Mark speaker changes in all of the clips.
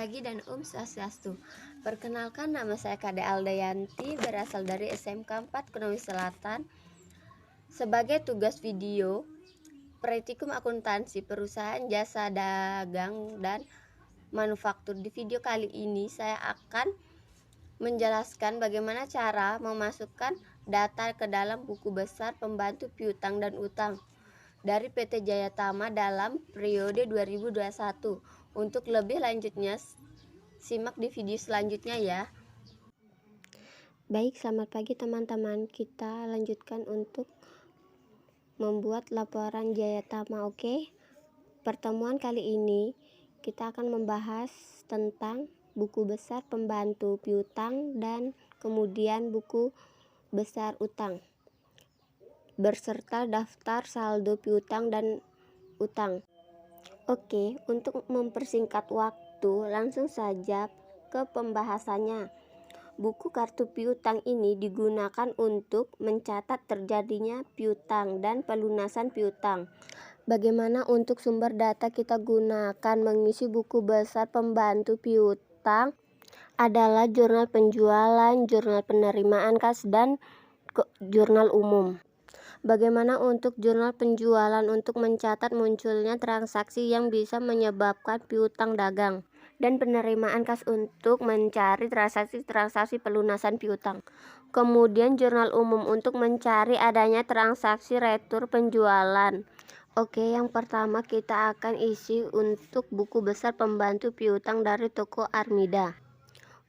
Speaker 1: pagi dan Swastiastu. Perkenalkan, nama saya Kade Aldayanti, berasal dari SMK 4 Konawe Selatan. Sebagai tugas video Praktikum Akuntansi Perusahaan Jasa Dagang dan Manufaktur. Di video kali ini saya akan menjelaskan bagaimana cara memasukkan data ke dalam buku besar pembantu piutang dan utang dari PT Jaya Tama dalam periode 2021. Untuk lebih lanjutnya, simak di video selanjutnya ya. Baik, selamat pagi teman-teman. Kita lanjutkan untuk membuat laporan Jaya Tama, oke? Pertemuan kali ini kita akan membahas tentang buku besar pembantu piutang dan kemudian buku besar utang berserta daftar saldo piutang dan utang. Oke, untuk mempersingkat waktu, langsung saja ke pembahasannya. Buku kartu piutang ini digunakan untuk mencatat terjadinya piutang dan pelunasan piutang. Bagaimana untuk sumber data kita gunakan mengisi buku besar pembantu piutang adalah jurnal penjualan, jurnal penerimaan kas, dan jurnal umum. Bagaimana untuk jurnal penjualan? Untuk mencatat munculnya transaksi yang bisa menyebabkan piutang dagang, dan penerimaan kas untuk mencari transaksi pelunasan piutang. Kemudian jurnal umum untuk mencari adanya transaksi retur penjualan. Oke, yang pertama kita akan isi untuk buku besar pembantu piutang dari toko Armida.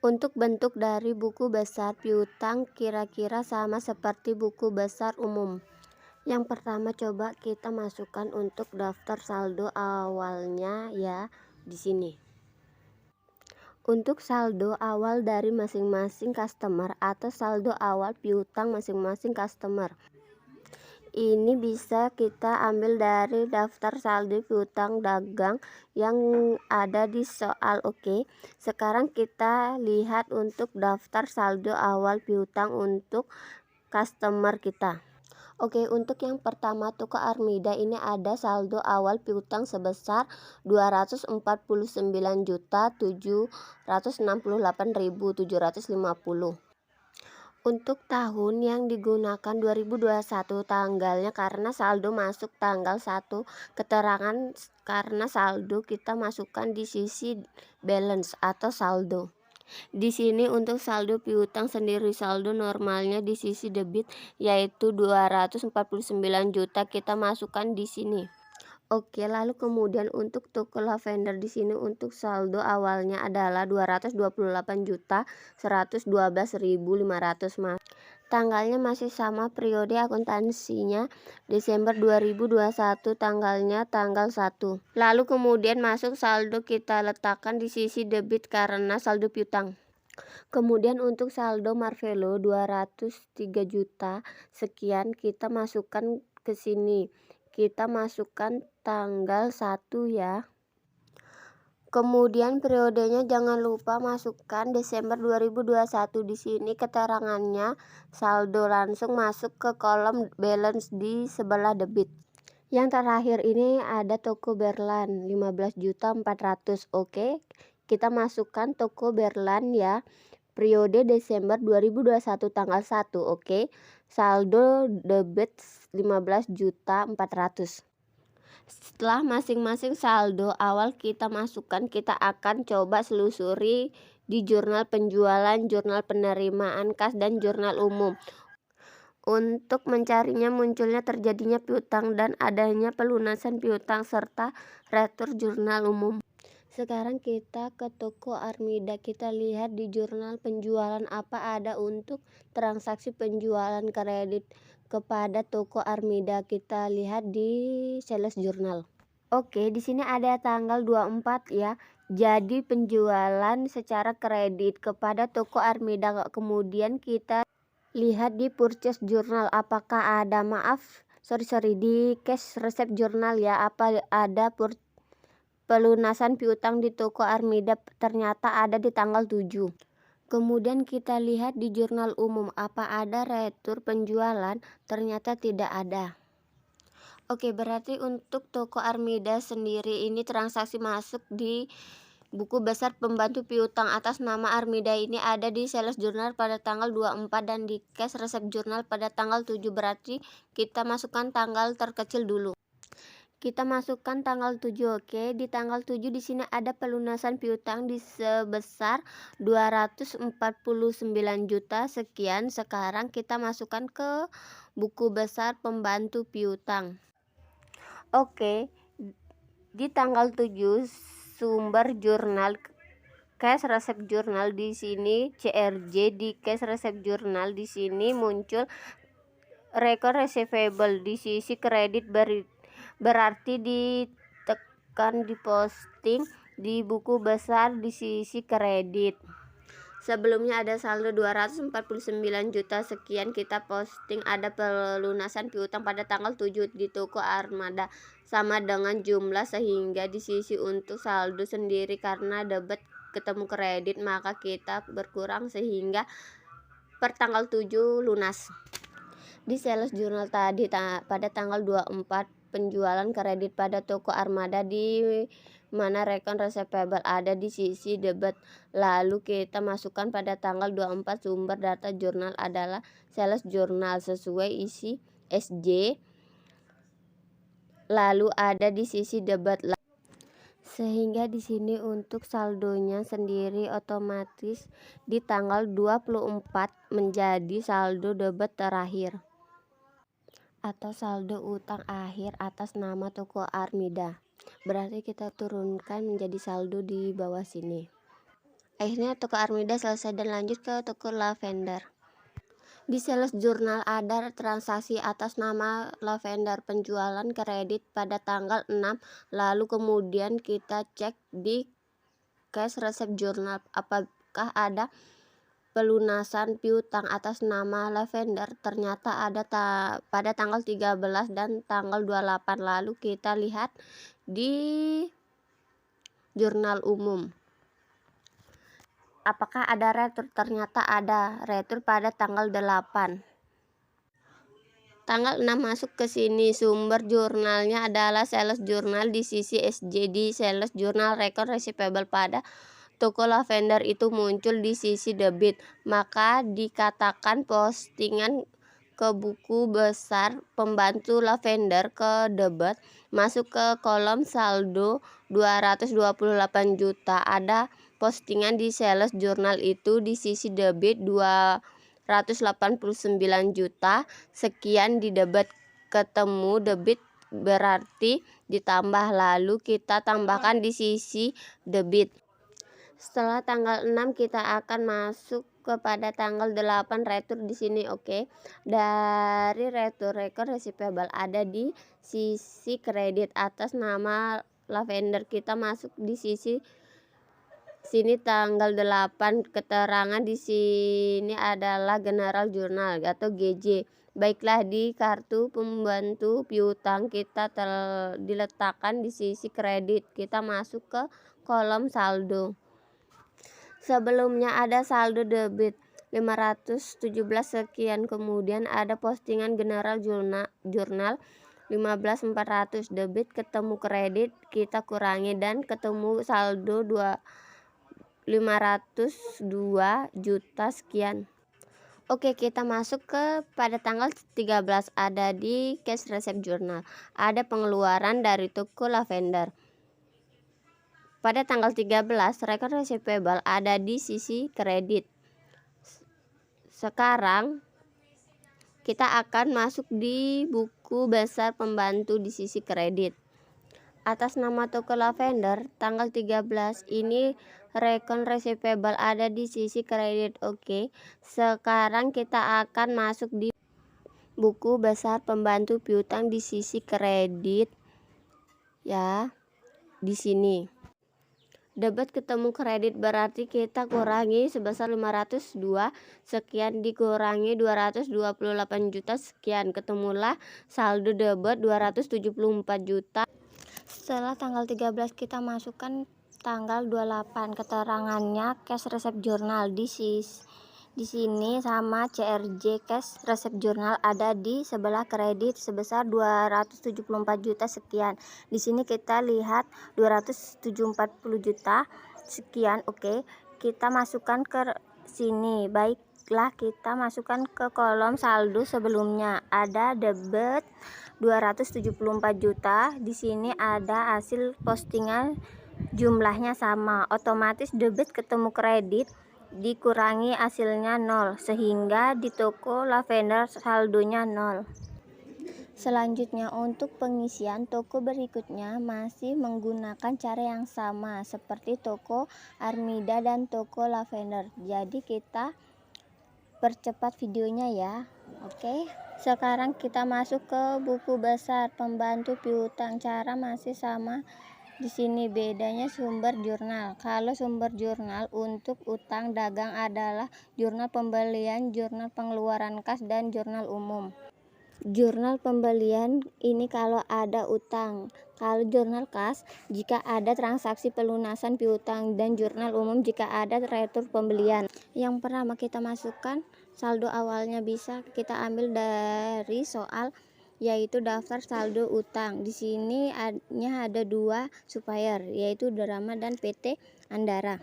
Speaker 1: Untuk bentuk dari buku besar piutang kira-kira sama seperti buku besar umum. Yang pertama, coba kita masukkan untuk daftar saldo awalnya ya di sini. Untuk saldo awal dari masing-masing customer atau saldo awal piutang masing-masing customer. Ini bisa kita ambil dari daftar saldo piutang dagang yang ada di soal, oke. Sekarang kita lihat untuk daftar saldo awal piutang untuk customer kita. Oke, untuk yang pertama toko Armida ini ada saldo awal piutang sebesar 249.768.750. Untuk tahun yang digunakan 2021 tanggalnya karena saldo masuk tanggal 1, keterangan karena saldo kita masukkan di sisi balance atau saldo. Di sini untuk saldo piutang sendiri, saldo normalnya di sisi debit yaitu 249 juta kita masukkan di sini. Oke, lalu kemudian untuk toko lavender di sini untuk saldo awalnya adalah 228.112.500 Mas. Tanggalnya masih sama, periode akuntansinya Desember 2021, tanggalnya tanggal 1. Lalu kemudian masuk saldo kita letakkan di sisi debit karena saldo piutang. Kemudian untuk saldo Marvelo 203 juta sekian kita masukkan ke sini. Kita masukkan tanggal 1 ya. Kemudian periodenya jangan lupa masukkan Desember 2021 di sini keterangannya saldo, langsung masuk ke kolom balance di sebelah debit. Yang terakhir ini ada toko Berlan 15.400.000. Oke, kita masukkan toko Berlan ya. Periode Desember 2021 tanggal 1, oke. Saldo debit 15.400.000. Setelah masing-masing saldo awal kita masukkan, kita akan coba selusuri di jurnal penjualan, jurnal penerimaan kas, dan jurnal umum. Untuk mencarinya munculnya terjadinya piutang dan adanya pelunasan piutang serta retur jurnal umum. Sekarang kita ke toko Armida, kita lihat di jurnal penjualan apa ada untuk transaksi penjualan kredit kepada toko Armida. Kita lihat di sales journal. Oke, di sini ada tanggal 24 ya. Jadi penjualan secara kredit kepada toko Armida. Kemudian kita lihat di purchase journal apakah ada, di cash receipt journal ya, apa ada pelunasan piutang di toko Armida, ternyata ada di tanggal 7. Kemudian kita lihat di jurnal umum apa ada retur penjualan, ternyata tidak ada. Oke, berarti untuk toko Armida sendiri ini transaksi masuk di Buku besar pembantu piutang atas nama Armida ini ada di sales jurnal pada tanggal 24 dan di cash resep jurnal pada tanggal 7, berarti kita masukkan tanggal terkecil dulu. Kita masukkan tanggal 7, oke. Di tanggal 7 di sini ada pelunasan piutang di sebesar 249 juta sekian. Sekarang kita masukkan ke buku besar pembantu piutang. Oke. Di tanggal 7 sumber jurnal cash resep jurnal di sini CRJ, di cash resep jurnal di sini muncul record receivable di sisi kredit, berarti ditekan di posting di buku besar di sisi kredit. Sebelumnya ada saldo 249 juta sekian, kita posting ada pelunasan piutang pada tanggal 7 di toko Armada sama dengan jumlah, sehingga di sisi untuk saldo sendiri karena debit ketemu kredit maka kita berkurang sehingga per tanggal 7 lunas. Di sales jurnal tadi pada tanggal 24 penjualan kredit pada toko Armada di mana rekon receivable ada di sisi debit, lalu kita masukkan pada tanggal 24 sumber data jurnal adalah sales jurnal sesuai isi SJ, lalu ada di sisi debit, sehingga di sini untuk saldonya sendiri otomatis di tanggal 24 menjadi saldo debit terakhir atau saldo utang akhir atas nama toko Armida. Berarti kita turunkan menjadi saldo di bawah sini. Akhirnya toko Armida selesai dan lanjut ke toko Lavender. Di sales jurnal ada transaksi atas nama Lavender penjualan kredit pada tanggal 6, lalu kemudian kita cek di cash resep jurnal apakah ada pelunasan piutang atas nama Lavender. Ternyata ada pada tanggal 13 dan tanggal 28, lalu kita lihat di jurnal umum apakah ada retur. Ternyata ada retur pada tanggal 8. Tanggal 6 masuk ke sini, sumber jurnalnya adalah sales jurnal di sisi SJ, di sales jurnal record receivable pada toko Lavender itu muncul di sisi debit, maka dikatakan postingan ke buku besar pembantu Lavender ke debit, masuk ke kolom saldo 228 juta. Ada postingan di sales jurnal itu di sisi debit 289 juta sekian, di debit ketemu debit berarti ditambah, lalu kita tambahkan di sisi debit. Setelah tanggal 6 kita akan masuk kepada tanggal 8 retur di sini, oke. Dari retur record receivable ada di sisi kredit atas nama Lavender, kita masuk di sisi sini tanggal 8, keterangan di sini adalah General Journal atau GJ. Baiklah, di kartu pembantu piutang kita diletakkan di sisi kredit, kita masuk ke kolom saldo. Sebelumnya ada saldo debit 517 sekian, kemudian ada postingan General Journal 15.400, debit ketemu kredit kita kurangi dan ketemu saldo 502 juta sekian. Oke, kita masuk ke pada tanggal 13, ada di cash resep jurnal ada pengeluaran dari toko Lavender. Pada tanggal 13 record receivable ada di sisi kredit. Sekarang kita akan masuk di buku besar pembantu di sisi kredit atas nama toko Lavender. Tanggal 13 ini record receivable ada di sisi kredit, oke. Sekarang kita akan masuk di buku besar pembantu piutang di sisi kredit ya, di sini debit ketemu kredit berarti kita kurangi sebesar 502 sekian dikurangi 228 juta sekian, ketemulah saldo debit 274 juta. Setelah tanggal 13 kita masukkan tanggal 28, keterangannya cash resep jurnal di sini sama CRJ cash resep jurnal ada di sebelah kredit sebesar 274 juta sekian. Di sini kita lihat 270 juta sekian. Oke, kita masukkan ke sini. Baiklah, kita masukkan ke kolom saldo sebelumnya. Ada debit 274 juta. Di sini ada hasil postingan, jumlahnya sama. Otomatis debit ketemu kredit, dikurangi hasilnya 0, sehingga di toko lavender saldonya 0. Selanjutnya, untuk pengisian toko berikutnya masih menggunakan cara yang sama seperti toko Armida dan toko lavender. Jadi kita percepat videonya ya. Oke, sekarang kita masuk ke buku besar pembantu piutang. Cara masih sama. Di sini bedanya sumber jurnal. Kalau sumber jurnal untuk utang dagang adalah jurnal pembelian, jurnal pengeluaran kas, dan jurnal umum. Jurnal pembelian ini kalau ada utang. Kalau jurnal kas jika ada transaksi pelunasan piutang, dan jurnal umum jika ada retur pembelian. Yang pertama kita masukkan saldo awalnya, bisa kita ambil dari soal, yaitu daftar saldo utang. Di sini hanya ada 2 supplier, yaitu Drama dan PT Andara.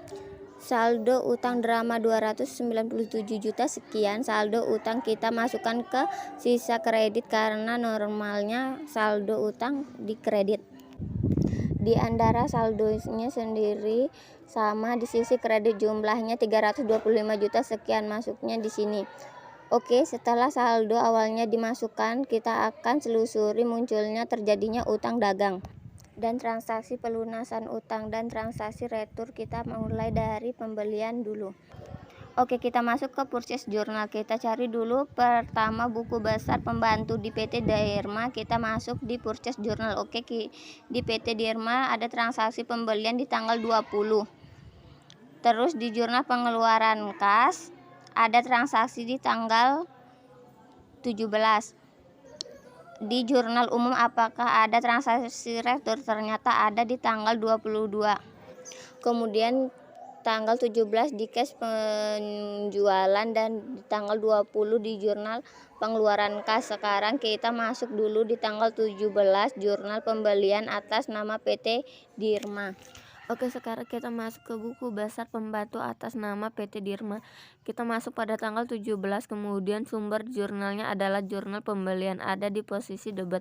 Speaker 1: Saldo utang Drama 297 juta sekian. Saldo utang kita masukkan ke sisa kredit karena normalnya saldo utang di kredit. Di Andara saldonya sendiri sama, di sisi kredit jumlahnya 325 juta sekian, masuknya di sini. Oke, setelah saldo awalnya dimasukkan, kita akan selusuri munculnya terjadinya utang dagang dan transaksi pelunasan utang dan transaksi retur. Kita mulai dari pembelian dulu. Oke, kita masuk ke purchase journal. Kita cari dulu pertama buku besar pembantu di PT Dirma. Kita masuk di purchase journal. Oke, di PT Dirma ada transaksi pembelian di tanggal 20. Terus di jurnal pengeluaran kas ada transaksi di tanggal 17. Di jurnal umum apakah ada transaksi retur? Ternyata ada di tanggal 22. Kemudian tanggal 17 di cash penjualan, dan di tanggal 20 di jurnal pengeluaran kas. Sekarang kita masuk dulu di tanggal 17 jurnal pembelian atas nama PT Dirma. Oke, sekarang kita masuk ke buku besar pembantu atas nama PT Dirma. Kita masuk pada tanggal 17, kemudian sumber jurnalnya adalah jurnal pembelian, ada di posisi debat.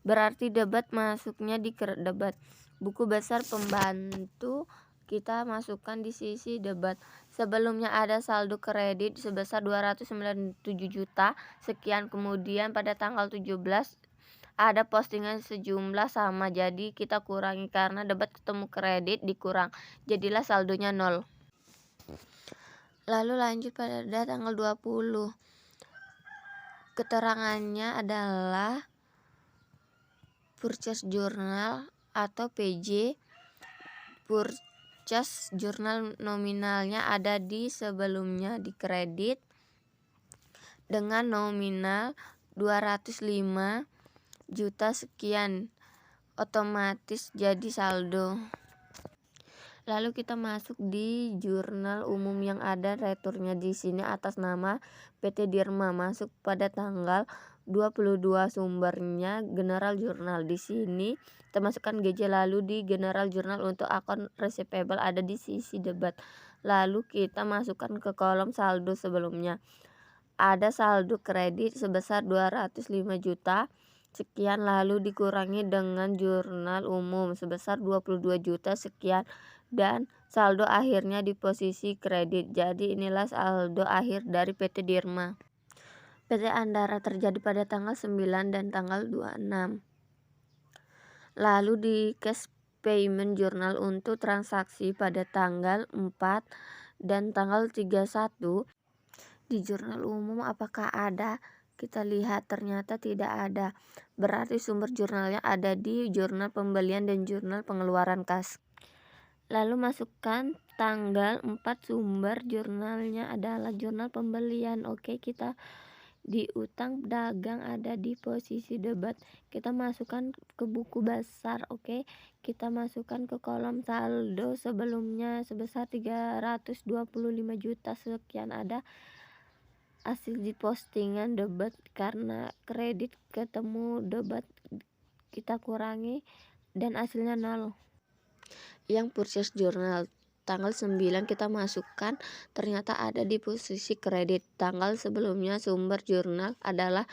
Speaker 1: Berarti debat masuknya di debat. Buku besar pembantu kita masukkan di sisi debat. Sebelumnya ada saldo kredit sebesar 297 juta sekian. Kemudian pada tanggal 17 ada postingan sejumlah sama, jadi kita kurangi karena debat ketemu kredit dikurang, jadilah saldonya 0. Lalu lanjut pada tanggal 20. Keterangannya adalah purchase journal atau PJ. Purchase journal nominalnya ada di sebelumnya di kredit dengan nominal 205 juta sekian, otomatis jadi saldo. Lalu kita masuk di jurnal umum yang ada returnya di sini atas nama PT Dirma, masuk pada tanggal 22. Sumbernya General Journal. Di sini kita masukkan GJ. Lalu di General Journal untuk akun receivable ada di sisi debat. Lalu kita masukkan ke kolom saldo sebelumnya. Ada saldo kredit sebesar 205 juta sekian, lalu dikurangi dengan jurnal umum sebesar 22 juta sekian, dan saldo akhirnya di posisi kredit. Jadi inilah saldo akhir dari PT Dirma. PT Andara terjadi pada tanggal 9 dan tanggal 26. Lalu di cash payment journal untuk transaksi pada tanggal 4 dan tanggal 31. Di jurnal umum apakah ada? Kita lihat ternyata tidak ada. Berarti sumber jurnalnya ada di jurnal pembelian dan jurnal pengeluaran kas. Lalu masukkan tanggal 4, sumber jurnalnya adalah jurnal pembelian. Oke, kita di utang dagang ada di posisi debat. Kita masukkan ke buku besar. Oke, kita masukkan ke kolom saldo sebelumnya sebesar 325 juta sekian, ada hasil di postingan debat karena kredit ketemu debat, kita kurangi dan hasilnya 0. Yang purchase journal tanggal 9 kita masukkan, ternyata ada di posisi kredit. Tanggal sebelumnya sumber jurnal adalah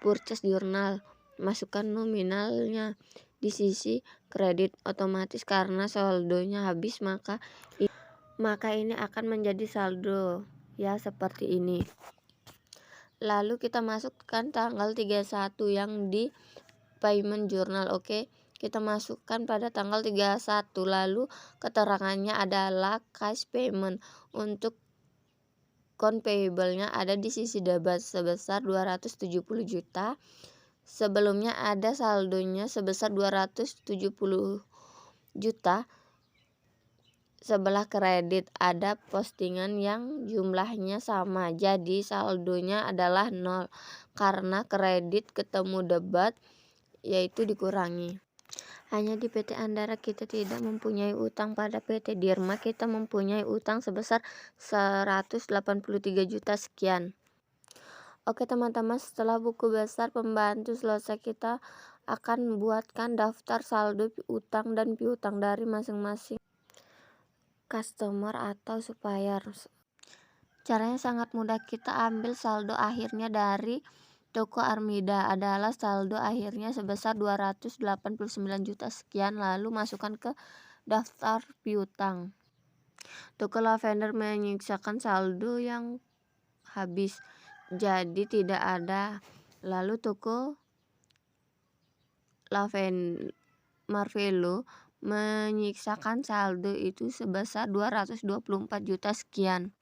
Speaker 1: purchase jurnal. Masukkan nominalnya di sisi kredit. Otomatis karena saldonya habis maka ini akan menjadi saldo ya seperti ini. Lalu kita masukkan tanggal 31 yang di payment journal. Oke, kita masukkan pada tanggal 31. Lalu keterangannya adalah cash payment. Untuk account payable-nya ada di sisi debit sebesar 270 juta. Sebelumnya ada saldonya sebesar 270 juta. Sebelah kredit ada postingan yang jumlahnya sama, jadi saldonya adalah 0 karena kredit ketemu debit yaitu dikurangi. Hanya di PT Andara kita tidak mempunyai utang, pada PT Dirma kita mempunyai utang sebesar 183 juta sekian. Oke teman-teman, setelah buku besar pembantu selesai, kita akan buatkan daftar saldo utang dan piutang dari masing-masing customer atau supplier. Caranya sangat mudah, kita ambil saldo akhirnya dari toko Armida adalah saldo akhirnya sebesar 289 juta sekian, lalu masukkan ke daftar piutang. Toko Lavender menyisakan saldo yang habis, jadi tidak ada. Lalu toko Marvelo menyisakan saldo itu sebesar 224 juta sekian.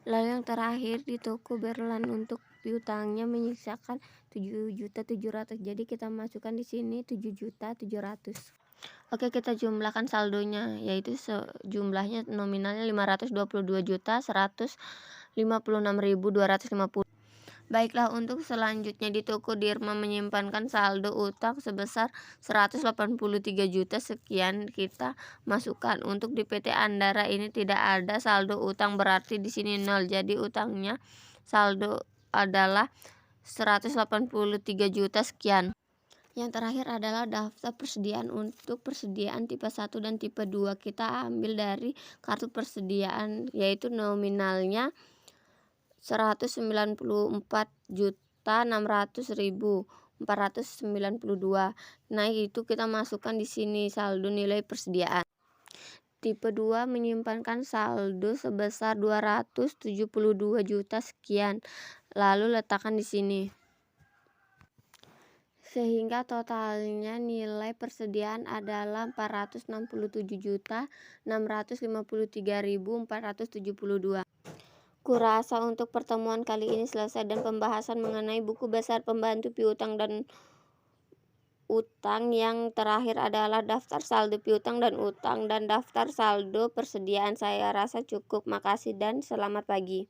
Speaker 1: Lalu yang terakhir di toko Berlan untuk piutangnya menyisakan 7.700.000. Jadi kita masukkan di sini 7.700.000. Oke, kita jumlahkan saldonya, yaitu jumlahnya nominalnya 522.156.250. Baiklah, untuk selanjutnya di toko Dirma menyimpankan saldo utang sebesar 183 juta sekian, kita masukkan. Untuk di PT Andara ini tidak ada saldo utang, berarti di sini 0, jadi utangnya saldo adalah 183 juta sekian. Yang terakhir adalah daftar persediaan. Untuk persediaan tipe 1 dan tipe 2 kita ambil dari kartu persediaan, yaitu nominalnya 194.600.492. Nah, itu kita masukkan di sini saldo nilai persediaan. Tipe 2 menyimpankan saldo sebesar 272 juta sekian. Lalu letakkan di sini. Sehingga totalnya nilai persediaan adalah 467.653.472. Kurasa untuk pertemuan kali ini selesai dan pembahasan mengenai buku besar pembantu piutang dan utang. Yang terakhir adalah daftar saldo piutang dan utang dan daftar saldo persediaan. Saya rasa cukup. Makasih dan selamat pagi.